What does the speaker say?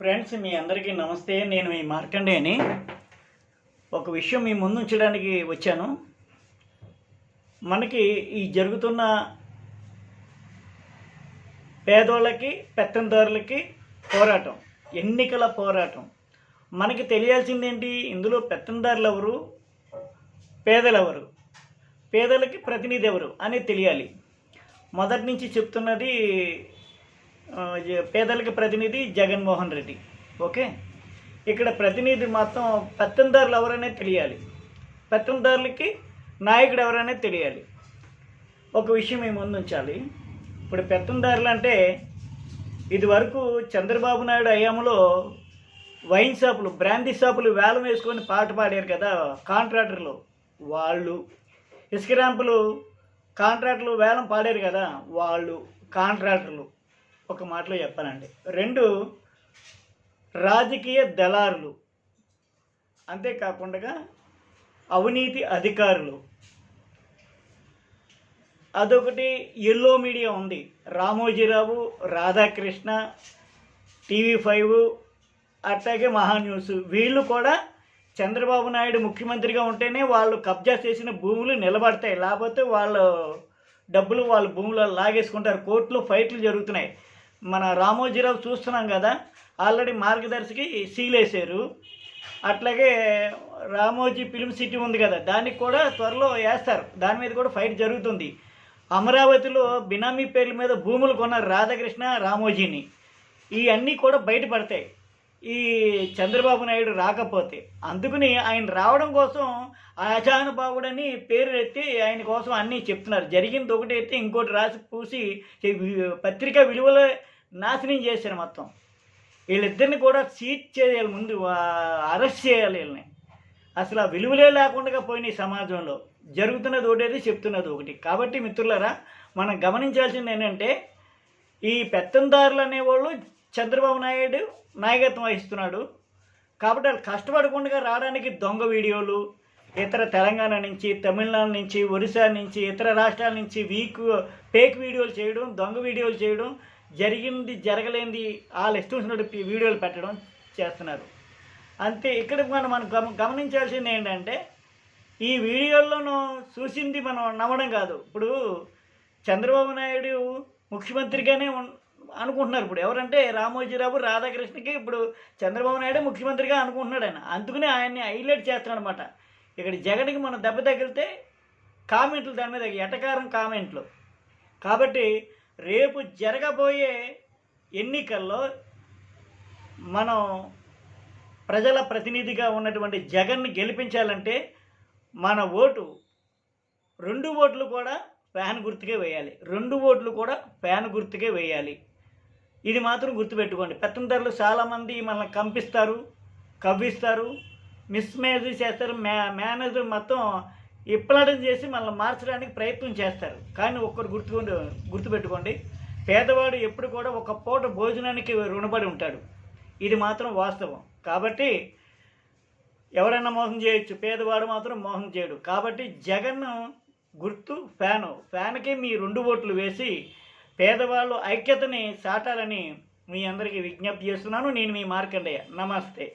Friends, మీ అందరికీ నమస్తే. నేను మీ మార్కండేయని. ఒక విషయం మీ ముందు ఉంచడానికి వచ్చాను. మనకి ఈ జరుగుతున్న పేదోళ్ళకి పెత్తందారులకి పోరాటం, ఎన్నికల పోరాటం. మనకి తెలియాల్సింది ఏంటి? ఇందులో పెత్తందారులు ఎవరు, పేదలు ఎవరు, పేదలకి ప్రతినిధి ఎవరు అనేది తెలియాలి. మొదటి నుంచి చెప్తున్నది పేదలకి ప్రతినిధి జగన్మోహన్ రెడ్డి. ఓకే, ఇక్కడ ప్రతినిధి మొత్తం పెత్తందారులు ఎవరనేది తెలియాలి, పెత్తందారులకి నాయకుడు ఎవరనేది తెలియాలి. ఒక విషయం మేము ముందు ఉంచాలి. ఇప్పుడు పెత్తందారులు అంటే ఇదివరకు చంద్రబాబు నాయుడు హయాంలో వైన్ షాపులు, బ్రాందీ షాపులు వేలం వేసుకొని పాట పాడారు కదా కాంట్రాక్టర్లు. వాళ్ళు ఇసుక ర్యాంపులు కాంట్రాక్టర్లు వేలం పాడారు కదా వాళ్ళు కాంట్రాక్టర్లు. ఒక మాటలో చెప్పాలండి. రెండు, రాజకీయ దళారులు, అంతేకాకుండా అవినీతి అధికారులు. అదొకటి ఎల్లో మీడియా ఉంది, రామోజీరావు, రాధాకృష్ణ, TV5, అట్లాగే మహాన్యూస్. వీళ్ళు కూడా చంద్రబాబు నాయుడు ముఖ్యమంత్రిగా ఉంటేనే వాళ్ళు కబ్జా చేసిన భూములు నిలబడతాయి, లేకపోతే వాళ్ళ డబ్బులు వాళ్ళ భూములు లాగేసుకుంటారు. కోర్టులో ఫైట్లు జరుగుతున్నాయి. మన రామోజీరావు చూస్తున్నాం కదా, ఆల్రెడీ మార్గదర్శికి సీల్ వేసారు. అట్లాగే రామోజీ ఫిల్మ్ సిటీ ఉంది కదా, దానికి కూడా త్వరలో వేస్తారు. దాని మీద కూడా ఫైట్ జరుగుతుంది. అమరావతిలో బినామీ పేర్ల మీద భూములు కొన్నారు రాధాకృష్ణ, రామోజీని. ఇవన్నీ కూడా బయటపడతాయి ఈ చంద్రబాబు నాయుడు రాకపోతే. అందుకని ఆయన రావడం కోసం ఆజానుభావుడని పేరు ఎత్తి ఆయన కోసం అన్నీ చెప్తున్నారు. జరిగింది ఒకటి ఎత్తి ఇంకోటి రాసి పూసి పత్రికా విలువలు నాశనం చేశారు మొత్తం. వీళ్ళిద్దరిని కూడా సీట్ చేయాలి, ముందు అరెస్ట్ చేయాలి వీళ్ళని. అసలు ఆ విలువలే లేకుండా పోయినాయి సమాజంలో. జరుగుతున్నది ఒకటేది, చెప్తున్నది ఒకటి. కాబట్టి మిత్రులారా, మనం గమనించాల్సింది ఏంటంటే, ఈ పెత్తందారులు అనేవాళ్ళు చంద్రబాబు నాయుడు నాయకత్వం వహిస్తున్నాడు. కాబట్టి వాళ్ళు కష్టపడకుండా రావడానికి దొంగ వీడియోలు ఇతర తెలంగాణ నుంచి, తమిళనాడు నుంచి, ఒరిస్సా నుంచి, ఇతర రాష్ట్రాల నుంచి ఫేక్ వీడియోలు చేయడం, దొంగ వీడియోలు చేయడం, జరిగింది జరగలేంది వాళ్ళు ఇష్టం వీడియోలు పెట్టడం చేస్తున్నారు. అంతే. ఇక్కడ మనం గమనించాల్సింది ఏంటంటే, ఈ వీడియోల్లోనూ చూసింది మనం నమ్మడం కాదు. ఇప్పుడు చంద్రబాబు నాయుడు ముఖ్యమంత్రిగానే అనుకుంటున్నారు. ఇప్పుడు ఎవరంటే రామోజీరావు, రాధాకృష్ణకి ఇప్పుడు చంద్రబాబు నాయుడు ముఖ్యమంత్రిగా అనుకుంటున్నాడు ఆయన. అందుకనే ఆయన్ని హైలైట్ చేస్తున్నాడు అనమాట. ఇక్కడ జగన్కి మనం దెబ్బ తగిలితే కామెంట్లు దాని మీద ఎటకారం కామెంట్లు. కాబట్టి రేపు జరగబోయే ఎన్నికల్లో మనం ప్రజల ప్రతినిధిగా ఉన్నటువంటి జగన్ని గెలిపించాలంటే మన ఓటు, 2 ఓట్లు కూడా ఫ్యాన్ గుర్తుకే వేయాలి. 2 ఓట్లు కూడా ఫ్యాన్ గుర్తుకే వేయాలి. ఇది మాత్రం గుర్తుపెట్టుకోండి. పెత్తందారులు చాలామంది మనల్ని కంపిస్తారు, కవ్విస్తారు, మిస్మేనేజ్ చేస్తారు. మేనేజర్ మొత్తం ఇప్పలాటం చేసి మనల్ని మార్చడానికి ప్రయత్నం చేస్తారు. కానీ ఒక్కరు గుర్తుపెట్టుకోండి, పేదవాడు ఎప్పుడు కూడా ఒక పూట భోజనానికి రుణపడి ఉంటాడు. ఇది మాత్రం వాస్తవం. కాబట్టి ఎవరైనా మోసం చేయొచ్చు, పేదవాడు మాత్రం మోసం చేయడు. కాబట్టి జగన్ గుర్తు ఫ్యాన్కి మీ 2 ఓట్లు వేసి పేదవాళ్ళు ఐక్యతని చాటాలని మీ అందరికీ విజ్ఞప్తి చేస్తున్నాను. నేను మీ మార్కండేయ. నమస్తే.